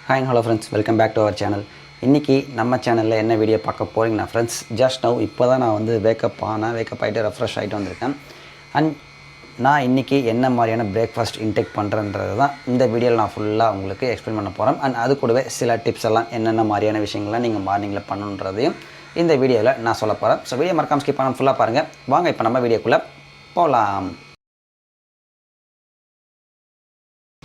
Hi hello friends, welcome back to our channel. இன்றைக்கி நம்ம சேனலில் என்ன வீடியோ பார்க்க போகிறீங்கன்னா ஃப்ரெண்ட்ஸ், ஜஸ்ட் நவ் இப்போ தான் நான் வந்து வேக்கப் ஆகிட்டு ரெஃப்ரெஷ் ஆகிட்டு வந்திருக்கேன். அண்ட் நான் இன்றைக்கி என்ன மாதிரியான பிரேக்ஃபாஸ்ட் இன்டேக் பண்ணுறேன்றது தான் இந்த வீடியோவில் நான் ஃபுல்லாக உங்களுக்கு எக்ஸ்பிளைன் பண்ண போகிறேன். அண்ட் அது கூடவே சில டிப்ஸ் எல்லாம் என்னென்ன மாதிரியான விஷயங்கள்லாம் நீங்கள் மார்னிங்கில் பண்ணணுன்றதையும் இந்த வீடியோவில் நான் சொல்ல போகிறேன். ஸோ வீடியோ மறக்காம ஸ்கிப் பண்ணாமல் ஃபுல்லாக பாருங்கள். வாங்க இப்போ நம்ம வீடியோக்குள்ளே போகலாம்.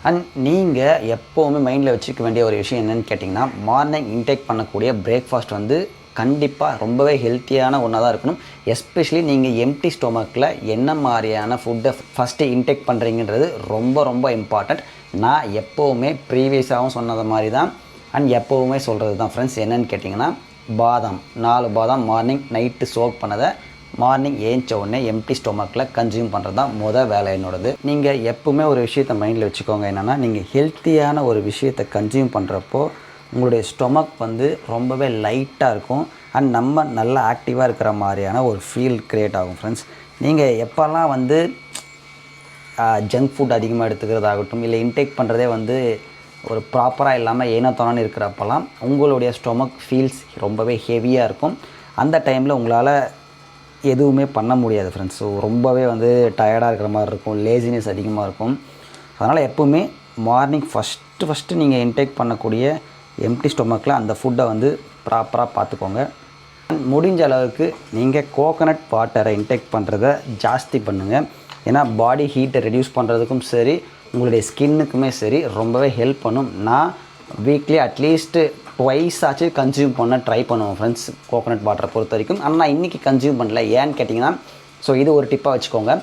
அண்ட் நீங்கள் எப்போவுமே மைண்டில் வச்சுக்க வேண்டிய ஒரு விஷயம் என்னென்னு கேட்டிங்கன்னா, மார்னிங் இன்டேக் பண்ணக்கூடிய பிரேக்ஃபாஸ்ட் வந்து கண்டிப்பாக ரொம்பவே ஹெல்த்தியான ஒன்றா தான் இருக்கணும். எஸ்பெஷலி நீங்கள் எம்டி ஸ்டொமக்கில் என்ன மாதிரியான ஃபுட்டை ஃபஸ்ட்டு இன்டேக் பண்ணுறீங்கன்றது ரொம்ப ரொம்ப இம்பார்ட்டண்ட். நான் எப்போவுமே ப்ரீவியஸாகவும் சொன்னது மாதிரி தான் அண்ட் எப்போவுமே சொல்கிறது தான் ஃப்ரெண்ட்ஸ். என்னென்னு கேட்டிங்கன்னா, 4 பாதாம் மார்னிங் நைட்டு சோக் பண்ணதை மார்னிங் ஏஞ்ச உடனே எம்டி ஸ்டொமக்கில் கன்சியூம் பண்ணுறது தான் வேலை என்னோடது. நீங்கள் எப்பவுமே ஒரு விஷயத்தை மைண்டில் வச்சுக்கோங்க. என்னென்னா, நீங்கள் ஹெல்த்தியான ஒரு விஷயத்தை கன்சியூம் பண்ணுறப்போ உங்களுடைய ஸ்டொமக் வந்து ரொம்பவே லைட்டாக இருக்கும் அண்ட் நம்ம நல்லா ஆக்டிவாக இருக்கிற மாதிரியான ஒரு ஃபீல் க்ரியேட் ஆகும் ஃப்ரெண்ட்ஸ். நீங்கள் எப்போல்லாம் வந்து ஜங்க் ஃபுட் அதிகமாக எடுத்துக்கிறதாகட்டும், இல்லை இன்டேக் பண்ணுறதே வந்து ஒரு ப்ராப்பராக இல்லாமல் ஏனோத்தானு இருக்கிறப்பெல்லாம் உங்களுடைய ஸ்டொமக் ஃபீல்ஸ் ரொம்பவே ஹெவியாக இருக்கும். அந்த டைமில் உங்களால் எதுவுமே பண்ண முடியாது ஃப்ரெண்ட்ஸ். ஸோ ரொம்பவே வந்து டயர்டாக இருக்கிற மாதிரி இருக்கும், லேசினஸ் அதிகமாக இருக்கும். அதனால் எப்போவுமே மார்னிங் ஃபஸ்ட்டு நீங்கள் இன்டேக் பண்ணக்கூடிய எம்டி ஸ்டொமக்கில் அந்த ஃபுட்டை வந்து ப்ராப்பராக பார்த்துக்கோங்க. முடிஞ்ச அளவுக்கு நீங்கள் கோகனட் வாட்டரை இன்டேக் பண்ணுறத ஜாஸ்தி பண்ணுங்கள். ஏன்னா பாடி ஹீட்டை ரெடியூஸ் பண்ணுறதுக்கும் சரி, உங்களுடைய ஸ்கின்னுக்குமே சரி ரொம்பவே ஹெல்ப் பண்ணும். நான் வீக்லி அட்லீஸ்ட்டு ட்வைஸ் ஆச்சு கன்சியூம் பண்ண ட்ரை பண்ணுவோம் ஃப்ரெண்ட்ஸ், கோகோனட் வாட்டரை பொறுத்த வரைக்கும். ஆனால் நான் இன்றைக்கி கன்சியூம் பண்ணல. ஏன்னு கேட்டிங்கன்னா, ஸோ இது ஒரு டிப்பாக வச்சுக்கோங்க.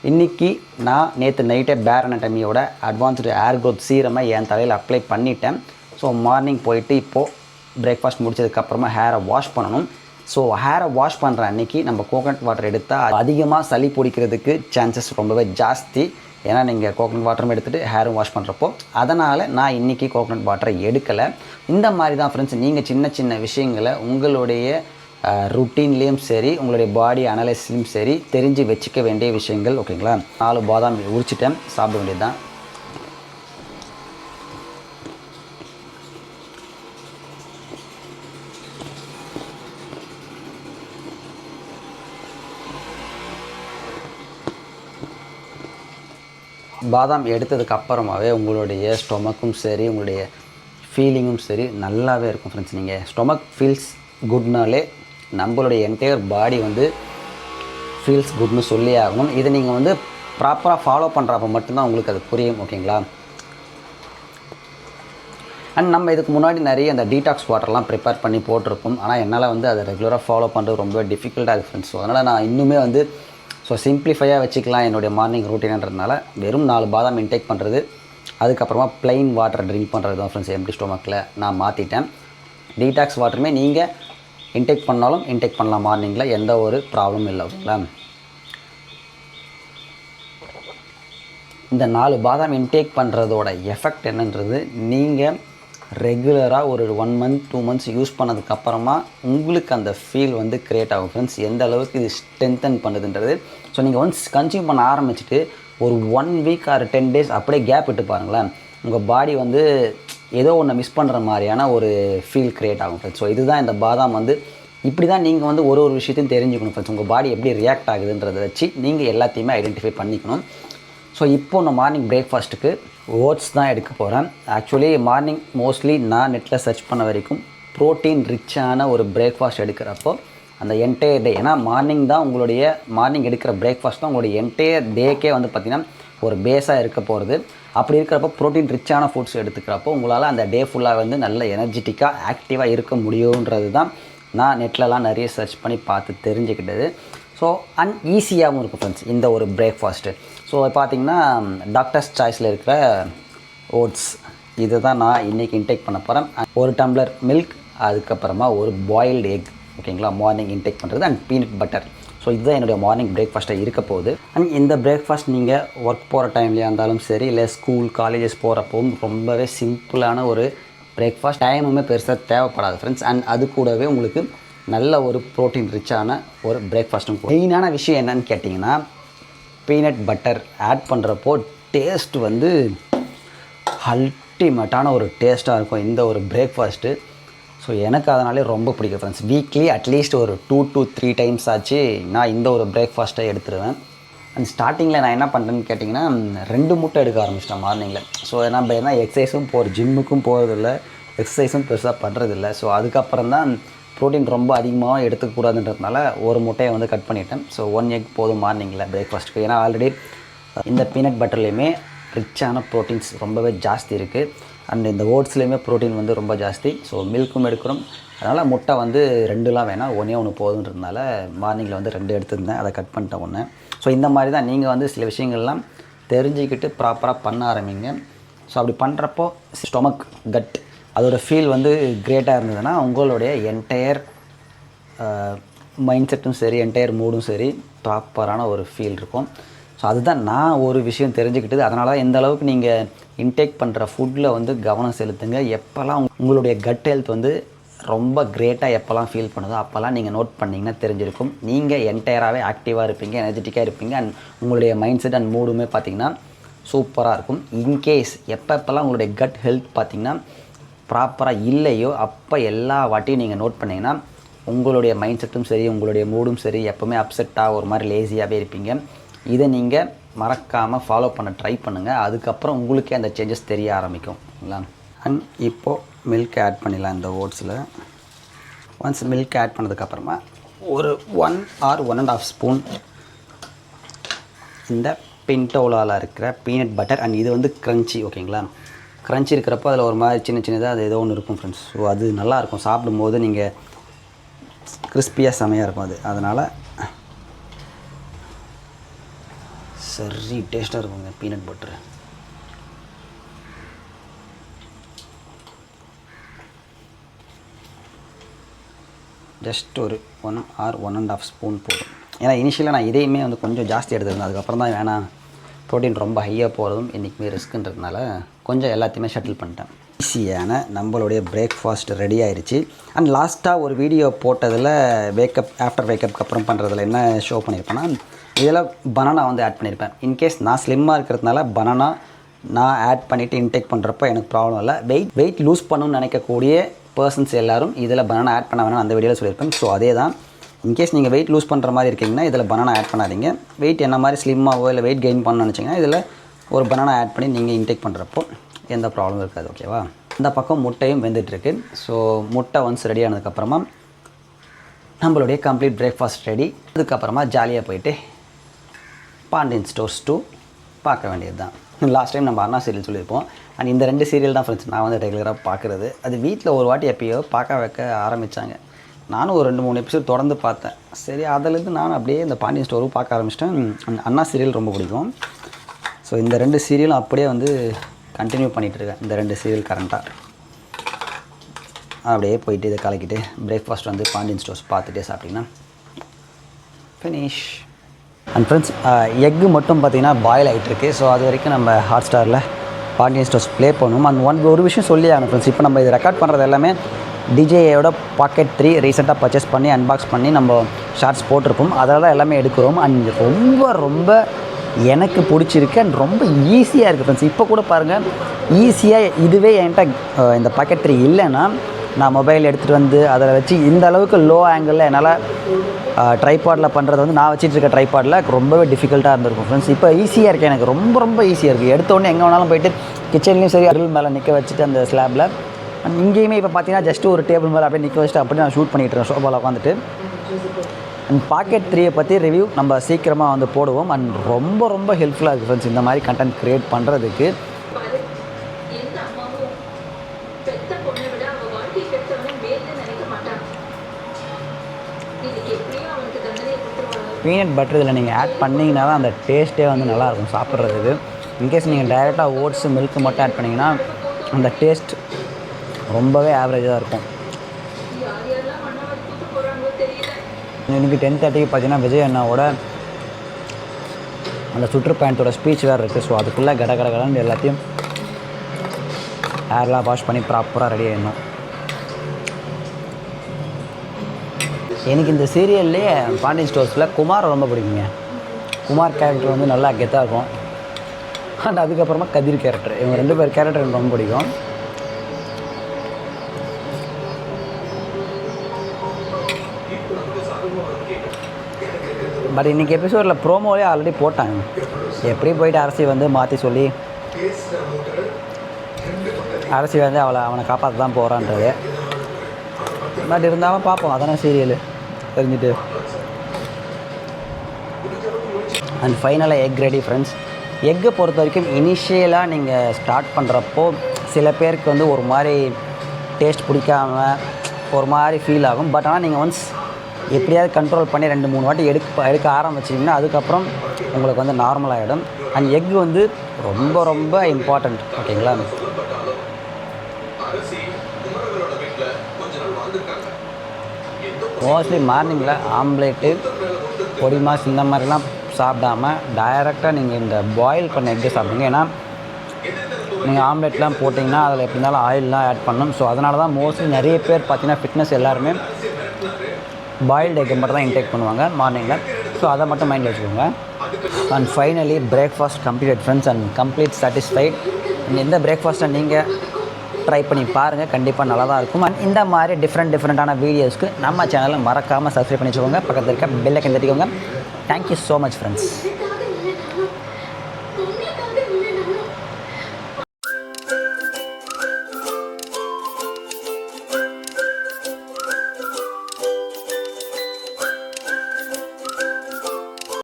இன்றைக்கி நான் நேற்று நைட்டே பேர் அனாட்டமியோட அட்வான்ஸ்டு ஏர் க்ரோத் சீரமை என் தலையில் அப்ளை பண்ணிட்டேன். ஸோ மார்னிங் போயிட்டு இப்போது பிரேக்ஃபாஸ்ட் முடிச்சதுக்கப்புறமா ஹேரை வாஷ் பண்ணணும். ஸோ ஹேரை வாஷ் பண்ணுற அன்றைக்கி நம்ம கோகோனட் வாட்டர் எடுத்தால் அதிகமாக சளி பிடிக்கிறதுக்கு சான்சஸ் ரொம்பவே ஜாஸ்தி. ஏன்னா நீங்கள் கோகோனட் வாட்டரும் எடுத்துகிட்டு ஹேரும் வாஷ் பண்ணுறப்போ, அதனால் நான் இன்றைக்கி கோகோனட் வாட்டரை எடுக்கலை. இந்த மாதிரி தான் ஃப்ரெண்ட்ஸ், நீங்கள் சின்ன சின்ன விஷயங்களை உங்களுடைய ருட்டீன்லேயும் சரி, உங்களுடைய பாடி அனலைஸ்லையும் சரி தெரிஞ்சு வச்சுக்க வேண்டிய விஷயங்கள். ஓகேங்களா? 4 பாதாம் உரிச்சிட்டேன், சாப்பிட வேண்டியது தான். பாதாம் எடுத்ததுக்கு அப்புறமாவே உங்களுடைய ஸ்டொமக்கும் சரி, உங்களுடைய ஃபீலிங்கும் சரி நல்லாவே இருக்கும் ஃப்ரெண்ட்ஸ். நீங்கள் ஸ்டொமக் ஃபீல்ஸ் குட்னாலே நம்மளுடைய என்டையர் பாடி வந்து ஃபீல்ஸ் குட்னு சொல்லி ஆகணும். இதை நீங்கள் வந்து ப்ராப்பராக ஃபாலோ பண்ணுறப்ப மட்டும்தான் உங்களுக்கு அது புரியும். ஓகேங்களா? அண்ட் நம்ம இதுக்கு முன்னாடி நிறைய அந்த டீடாக்ஸ் வாட்டர்லாம் ப்ரிப்பேர் பண்ணி போட்டிருப்போம். ஆனால் என்னால் வந்து அதை ரெகுலராக ஃபாலோ பண்ணுறது ரொம்ப டிஃபிகல்ட்டாக இருக்குது ஃப்ரெண்ட்ஸ். ஸோ அதனால் நான் இன்னுமே வந்து சிம்பிளிஃபையாக வச்சுக்கலாம் என்னுடைய மார்னிங் ரூட்டீன்றதுனால வெறும் 4 பாதாம் இன்டேக் பண்ணுறது, அதுக்கப்புறமா ப்ளைன் வாட்டர் ட்ரிங்க் பண்ணுறது தான் ஃப்ரெண்ட்ஸ் எம்டி ஸ்டொமக்கில் நான் மாற்றிட்டேன். டீடாக்ஸ் வாட்டருமே நீங்கள் இன்டேக் பண்ணாலும் இன்டேக் பண்ணலாம் மார்னிங்கில், எந்த ஒரு ப்ராப்ளமும் இல்லை. ஓகேங்களா? இந்த 4 பாதாம் இன்டேக் பண்ணுறதோட எஃபெக்ட் என்னன்றது நீங்கள் ரெகுலராக ஒரு 1 மந்த் 2 மந்த்ஸ் யூஸ் பண்ணதுக்கப்புறமா உங்களுக்கு அந்த ஃபீல் வந்து க்ரியேட் ஆகும் ஃப்ரெண்ட்ஸ், எந்த அளவுக்கு இது ஸ்ட்ரென்தன் பண்ணுதுன்றது. ஸோ நீங்கள் ஒன்ஸ் கன்சியூம் பண்ண ஆரம்பிச்சுட்டு ஒரு 1 வீக் ஆர் 10 டேஸ் அப்படியே கேப் விட்டு பாருங்களேன், உங்கள் பாடி வந்து ஏதோ ஒன்று மிஸ் பண்ணுற மாதிரியான ஒரு ஃபீல் க்ரியேட் ஆகும் ஃப்ரெண்ட்ஸ். ஸோ இதுதான் இந்த பாதாம் வந்து இப்படி தான் நீங்கள் வந்து ஒரு விஷயத்தையும் தெரிஞ்சுக்கணும் ஃப்ரெண்ட்ஸ். உங்கள் பாடி எப்படி ரியாக்ட் ஆகுதுன்றதை வச்சு நீங்கள் எல்லாத்தையுமே ஐடென்டிஃபை பண்ணிக்கணும். ஸோ இப்போ நான் மார்னிங் பிரேக்ஃபாஸ்ட்டுக்கு ஓட்ஸ் தான் எடுக்க போகிறேன். ஆக்சுவலி மார்னிங் மோஸ்ட்லி நான் நெட்டில் சர்ச் பண்ண வரைக்கும் ப்ரோட்டீன் ரிச்சான ஒரு பிரேக்ஃபாஸ்ட் எடுக்கிறப்போ அந்த என்டையர் டே, ஏன்னா மார்னிங் தான் உங்களுடைய மார்னிங் எடுக்கிற பிரேக்ஃபாஸ்ட் தான் உங்களுடைய என்டையர் டேக்கே வந்து பார்த்திங்கன்னா ஒரு பேஸாக இருக்க போகிறது. அப்படி இருக்கிறப்போ ப்ரோட்டீன் ரிச்சான ஃபுட்ஸ் எடுத்துக்கிறப்போ உங்களால் அந்த டே ஃபுல்லாக வந்து நல்ல எனர்ஜெட்டிக்காக ஆக்டிவாக இருக்க முடியுன்றது தான் நான் நெட்லலாம் நிறைய சர்ச் பண்ணி பார்த்து தெரிஞ்சுக்கிட்டது. ஸோ ஈஸியாகவும் இருக்கும் ஃப்ரெண்ட்ஸ் இந்த ஒரு பிரேக்ஃபாஸ்ட்டு. ஸோ பார்த்திங்கன்னா டாக்டர்ஸ் சாய்ஸில் இருக்கிற ஓட்ஸ் இதை தான் நான் இன்றைக்கி இன்டேக் பண்ண போகிறேன். 1 டம்ளர் மில்க், அதுக்கப்புறமா ஒரு பாயில்டு எக். ஓகேங்களா? மார்னிங் இன்டேக் பண்ணுறது அண்ட் பீனட் பட்டர். ஸோ இதுதான் என்னுடைய மார்னிங் பிரேக்ஃபாஸ்ட்டாக இருக்க போகுது. அண்ட் இந்த பிரேக்ஃபாஸ்ட் நீங்கள் ஒர்க் போகிற டைம்லேயே இருந்தாலும் சரி, இல்லை ஸ்கூல் காலேஜஸ் போகிறப்பவும் ரொம்பவே சிம்பிளான ஒரு பிரேக்ஃபாஸ்ட், டைமுமே பெருசாக தேவைப்படாது ஃப்ரெண்ட்ஸ். அண்ட் அது கூடவே உங்களுக்கு நல்ல ஒரு ப்ரோட்டீன் ரிச்சான ஒரு பிரேக்ஃபாஸ்ட்டும். மெயினான விஷயம் என்னன்னு கேட்டிங்கன்னா, பீனட் பட்டர் ஆட் பண்ணுறப்போ டேஸ்ட் வந்து அல்டிமேட்டான ஒரு டேஸ்ட்டாக இருக்கும் இந்த ஒரு பிரேக்ஃபாஸ்ட்டு. ஸோ எனக்கு அதனாலே ரொம்ப பிடிக்கும் ஃப்ரெண்ட்ஸ். வீக்லி அட்லீஸ்ட் ஒரு 2 to 3 டைம்ஸ் ஆச்சு நான் இந்த ஒரு பிரேக்ஃபாஸ்ட்டை எடுத்துருவேன். அண்ட் ஸ்டார்டிங்கில் நான் என்ன பண்ணுறேன்னு கேட்டிங்கன்னா 2 முட்டை எடுக்க ஆரம்பிச்சிட்டேன் மார்னிங்கில். ஸோ நம்ம என்ன எக்ஸசைஸும் ஜிம்முக்கும் போகிறதில்ல, எக்ஸசைஸும் பெருசாக பண்ணுறதில்ல. ஸோ அதுக்கப்புறம் தான் ப்ரோட்டீன் ரொம்ப அதிகமாக எடுத்துக்கூடாதுன்றதுனால ஒரு முட்டையை வந்து கட் பண்ணிட்டேன். ஸோ 1 எக் போதும் மார்னிங்கில் பிரேக்ஃபாஸ்ட்டுக்கு. ஏன்னா ஆல்ரெடி இந்த பீனட் பட்டர்லேயுமே ரிச்சான ப்ரோட்டீன்ஸ் ரொம்பவே ஜாஸ்தி இருக்குது. அண்ட் இந்த ஓட்ஸ்லேயுமே ப்ரோட்டீன் வந்து ரொம்ப ஜாஸ்தி. ஸோ மில்க்கும் எடுக்கிறோம், அதனால் முட்டை வந்து 2லாம் வேணாம், 1 போதுன்றதுனால மார்னிங்கில் வந்து 2 எடுத்துருந்தேன், அதை கட் பண்ணிட்டேன் 1. ஸோ இந்த மாதிரி தான் நீங்கள் வந்து சில விஷயங்கள்லாம் தெரிஞ்சுக்கிட்டு ப்ராப்பராக பண்ண ஆரம்பிங்க. ஸோ அப்படி பண்ணுறப்போ ஸ்டொமக் கட் அதோடய ஃபீல் வந்து கிரேட்டாக இருந்ததுன்னா உங்களுடைய என்டையர் மைண்ட் செட்டும் சரி, என்டையர் மூடும் சரி, ப்ராப்பரான ஒரு ஃபீல் இருக்கும். ஸோ அதுதான் நான் ஒரு விஷயம் தெரிஞ்சுக்கிட்டது. அதனால தான் எந்த அளவுக்கு நீங்கள் இன்டேக் பண்ணுற ஃபுட்டில் வந்து கவனம் செலுத்துங்க. எப்போல்லாம் உங்களுடைய கட் ஹெல்த் வந்து ரொம்ப கிரேட்டாக எப்போல்லாம் ஃபீல் பண்ணுதோ அப்போல்லாம் நீங்கள் நோட் பண்ணிங்கன்னா தெரிஞ்சிருக்கும். நீங்கள் என்டையராகவே ஆக்டிவாக இருப்பீங்க, எனர்ஜெட்டிக்காக இருப்பீங்க. அண்ட் உங்களுடைய மைண்ட் செட் அண்ட் மூடுமே பார்த்திங்கன்னா சூப்பராக இருக்கும். இன்கேஸ் எப்போல்லாம் உங்களுடைய கட் ஹெல்த் பார்த்திங்கன்னா ப்ராப்பராக இல்லையோ அப்போ எல்லா வாட்டியும் நீங்கள் நோட் பண்ணிங்கன்னா உங்களுடைய மைண்ட் செட்டும் சரி, உங்களுடைய மூடும் சரி, எப்போவுமே அப்செட்டாக ஒரு மாதிரி லேசியாகவே இருப்பீங்க. இதை நீங்கள் மறக்காமல் ஃபாலோ பண்ண ட்ரை பண்ணுங்கள். அதுக்கப்புறம் உங்களுக்கே அந்த சேஞ்சஸ் தெரிய ஆரம்பிக்கும் இல்லைங்களா. அண்ட் இப்போது மில்க் ஆட் பண்ணிடலாம் இந்த ஓட்ஸில். ஒன்ஸ் மில்க் ஆட் பண்ணதுக்கப்புறமா ஒரு 1 or 1.5 ஸ்பூன் இந்த பின்டோலாவில் இருக்கிற பீனட் பட்டர். அண்ட் இது வந்து க்ரன்ச்சி, ஓகேங்களா. க்ரன்ச்சி இருக்கிறப்போ அதில் ஒரு மாதிரி சின்னதாக அது ஏதோ ஒன்று இருக்கும் ஃப்ரெண்ட்ஸ். ஸோ அது நல்லாயிருக்கும் சாப்பிடும்போது, நீங்கள் கிறிஸ்பியாக செமையாக இருக்கும் அது. அதனால் சரி டேஸ்ட்டாக இருக்குங்க பீனட் பட்டர். ஜஸ்ட் ஒரு 1 or 1.5 ஸ்பூன் போதும். ஏன்னா இனிஷியலாக நான் இதையுமே வந்து கொஞ்சம் ஜாஸ்தி எடுத்துருந்தேன். அதுக்கப்புறம் தான் வேணாம், ப்ரோட்டீன் ரொம்ப ஹையாக போகிறதும் என்றைக்குமே ரிஸ்க்குன்றதுனால கொஞ்சம் எல்லாத்தையுமே ஷட்டில் பண்ணிட்டேன். ஈஸியான நம்மளுடைய பிரேக்ஃபாஸ்ட் ரெடி ஆயிடுச்சு. அண்ட் லாஸ்ட்டாக ஒரு வீடியோ போட்டதில் ஆஃப்டர் வேக்கப்க்கு அப்புறம் பண்ணுறதுல என்ன ஷோ பண்ணியிருப்பேன்னா, இதில் பனானா வந்து ஆட் பண்ணியிருப்பேன். இன்கேஸ் நான் ஸ்லிம்மாக இருக்கிறதுனால பனானா நான் ஆட் பண்ணிவிட்டு இன்டேக் பண்ணுறப்போ எனக்கு ப்ராப்ளம் இல்லை. வெயிட் லூஸ் பண்ணணும்னு நினைக்கக்கூடிய பர்சன்ஸ் எல்லோரும் இதில் பனானா ஆட் பண்ண வேணாம் அந்த வீடியோவில் சொல்லியிருப்பேன். ஸோ அதே தான், இன்கேஸ் நீங்கள் வெயிட் லூஸ் பண்ணுற மாதிரி இருக்கீங்கன்னா இதில் பனானா ஆட் பண்ணாதீங்க. வெயிட் என்ன மாதிரி ஸ்லிம்மாகவோ இல்லை வெயிட் கெயின் பண்ணணும்னு நினச்சிங்கன்னா இதில் ஒரு பனானா ஆட் பண்ணி நீங்கள் இன்டேக் பண்ணுறப்போ எந்த ப்ராப்ளமும் இருக்காது, ஓகேவா. இந்த பக்கம் முட்டையும் வெந்துட்டுருக்கு. ஸோ முட்டை ஒன்ஸ் ரெடி ஆனதுக்கப்புறமா நம்மளுடைய கம்ப்ளீட் பிரேக்ஃபாஸ்ட் ரெடி. அதுக்கப்புறமா ஜாலியாக போயிட்டு பாண்டியன் ஸ்டோர்ஸ் 2 பார்க்க வேண்டியது தான். லாஸ்ட் டைம் நம்ம அண்ணா சீரியல் சொல்லியிருப்போம். அண்ட் இந்த 2 சீரியல் தான் ஃப்ரெண்ட்ஸ் நான் வந்து ரெகுலராக பார்க்குறது. அது வீட்டில் ஒரு வாட்டி எப்பயோ பார்க்க வைக்க ஆரம்பித்தாங்க. நானும் ஒரு 2-3 எபிசோட் தொடர்ந்து பார்த்தேன். சரி அதிலேருந்து நானும் அப்படியே இந்த பாண்டியன் ஸ்டோரும் பார்க்க ஆரம்பிச்சிட்டேன். அண்ணா சீரியல் ரொம்ப பிடிக்கும். ஸோ இந்த 2 சீரியலும் அப்படியே வந்து கண்டினியூ பண்ணிகிட்ருக்கேன். இந்த 2 சீரியல் கரண்ட்டாக அப்படியே போயிட்டு இதை கலக்கிட்டு பிரேக்ஃபாஸ்ட் வந்து பாண்டியன் ஸ்டோர்ஸ் பார்த்துட்டே சாப்பிட்டிங்கன்னா ஃபினிஷ். அண்ட் ஃப்ரெண்ட்ஸ் எக்கு மட்டும் பார்த்திங்கன்னா பாயில் ஆகிட்டுருக்கு. ஸோ அது வரைக்கும் நம்ம ஹாட் ஸ்டாரில் பாண்டியன் ஸ்டோர்ஸ் ப்ளே பண்ணணும். அண்ட் ஒரு விஷயம் சொல்லி ஆகணும் ஃப்ரெண்ட்ஸ். இப்போ நம்ம இது ரெக்கார்ட் பண்ணுறது எல்லாமே டிஜேயோட பாக்கெட் 3 ரீசெண்டாக பர்ச்சேஸ் பண்ணி அன்பாக்ஸ் பண்ணி நம்ம ஷார்ட்ஸ் போட்டிருப்போம். அதில் தான் எல்லாமே எடுக்கிறோம். அண்ட் ரொம்ப எனக்கு பிடிச்சிருக்கு அண்ட் ரொம்ப ஈஸியாக இருக்குது ஃப்ரெண்ட்ஸ். இப்போ கூட பாருங்கள், ஈஸியாக இதுவே என்கிட்ட இந்த பாக்கெட் 3 இல்லைன்னா நான் மொபைல் எடுத்துகிட்டு வந்து அதில் வச்சு இந்த அளவுக்கு லோ ஆங்கிளில் என்னால் ட்ரைபாடில் பண்ணுறது வந்து நான் வச்சுட்டு ட்ரைபாடில் ரொம்பவே டிஃபிகல்ட்டாக இருந்திருக்கும் ஃப்ரெண்ட்ஸ். இப்போ ஈஸியாக இருக்குது, எனக்கு ரொம்ப ஈஸியாக இருக்குது. எடுத்தோடனே எங்கே வேணாலும் போய்ட்டு கிச்சன்லேயும் சரி அருள் மேலே நிற்க வச்சுட்டு அந்த ஸ்லாப்பில். அண்ட் இங்கேயுமே இப்போ பார்த்தீங்கன்னா ஜஸ்ட் ஒரு டேபிள் மேலே அப்படியே நிற்க வச்சுட்டு அப்படியே நான் ஷூட் பண்ணிட்டுருக்கேன் சோஃபாவில் உட்காந்துட்டு. அண்ட் பாக்கெட் 3 பற்றி ரிவ்யூ நம்ம சீக்கிரமாக வந்து போடுவோம். அண்ட் ரொம்ப ஹெல்ப்ஃபுல்லாக இருக்குது ஃப்ரெண்ட்ஸ் இந்த மாதிரி கண்டென்ட் க்ரியேட் பண்ணுறதுக்கு. பீனட் பட்டர் இதில் நீங்கள் ஆட் பண்ணிங்கன்னா தான் அந்த டேஸ்ட்டே வந்து நல்லாயிருக்கும் சாப்பிட்றதுக்கு. இன்கேஸ் நீங்கள் டைரெக்டாக ஓட்ஸ் மில்க் மட்டும் ஆட் பண்ணிங்கன்னா அந்த டேஸ்ட் ரொம்பவே ஆவரேஜாக தான் இருக்கும். இன்றைக்கி 10:30க்கு பார்த்தீங்கன்னா விஜய் அண்ணாவோட அந்த சுற்றுப்பயணத்தோட ஸ்பீச் வேறு இருக்குது. ஸோ அதுக்குள்ளே கடன்னு எல்லாத்தையும் ஹேர்லாம் வாஷ் பண்ணி ப்ராப்பராக ரெடி ஆகிடணும். எனக்கு இந்த சீரியல்லே பாண்டியன் ஸ்டோர்ஸில் குமார் ரொம்ப பிடிக்குங்க. குமார் கேரக்டர் வந்து நல்லா கெத்தாக இருக்கும். அண்ட் அதுக்கப்புறமா கதிர் கேரக்டர். இவங்க 2 பேர் கேரக்டர் எனக்கு ரொம்ப பிடிக்கும். பட் இன்றைக்கி எபிசோடில் ப்ரோமோவே ஆல்ரெடி போட்டாங்க. எப்படி போயிட்டு அரசி வந்து மாற்றி சொல்லி அரசி வந்து அவனை காப்பாற்ற தான் போகிறான்றது. பட் இருந்தாலும் பார்ப்போம், அதானே சீரியல் தெரிஞ்சுட்டு. அண்ட் ஃபைனலாக எக் ரெடி ஃப்ரெண்ட்ஸ். எக்கை பொறுத்த வரைக்கும் இனிஷியலாக நீங்கள் ஸ்டார்ட் பண்ணுறப்போ சில பேருக்கு வந்து ஒரு மாதிரி டேஸ்ட் பிடிக்காமல் ஒரு மாதிரி ஃபீல் ஆகும். பட் ஆனால் நீங்கள் ஒன்ஸ் எப்படியாவது கண்ட்ரோல் பண்ணி 2-3 வாட்டி எடுக்க ஆரம்பிச்சிங்கன்னா அதுக்கப்புறம் உங்களுக்கு வந்து நார்மல் ஆகிடும். அண்ட் எக் வந்து ரொம்ப ரொம்ப இம்பார்ட்டண்ட். ஓகேங்களா? மோஸ்ட்லி மார்னிங்கில் ஆம்லேட்டு பொடி மாஸ் இந்த மாதிரிலாம் சாப்பிடாம டைரெக்டாக நீங்கள் இந்த பாயில் பண்ண எக்கு சாப்பிடுங்க. ஏன்னா நீங்கள் ஆம்லேட்லாம் போட்டிங்கன்னா அதில் எப்படி இருந்தாலும் ஆயிலெலாம் ஆட் பண்ணணும். ஸோ அதனால தான் மோஸ்ட்லி நிறைய பேர் பார்த்தீங்கன்னா ஃபிட்னஸ் எல்லாருமே பாயில்டு எக்கை மட்டும் தான் இன்டேக் பண்ணுவாங்க மார்னிங்கில். ஸோ அதை மட்டும் மைண்டில் வச்சுக்கோங்க. And finally breakfast complete friends and complete satisfied. இந்த பிரேக்ஃபாஸ்ட்டை நீங்கள் ட்ரை பண்ணி பாருங்கள், கண்டிப்பாக நல்லா தான் இருக்கும். அண்ட் இந்த மாதிரி டிஃப்ரெண்ட்டான வீடியோஸ்க்கு நம்ம சேனலை மறக்காமல் சப்ஸ்கிரைப் பண்ணி வச்சுக்கோங்க. பக்கத்தில் இருக்க பெல் ஐக்கன் தட்டிக்கோங்க. Thank you so much friends.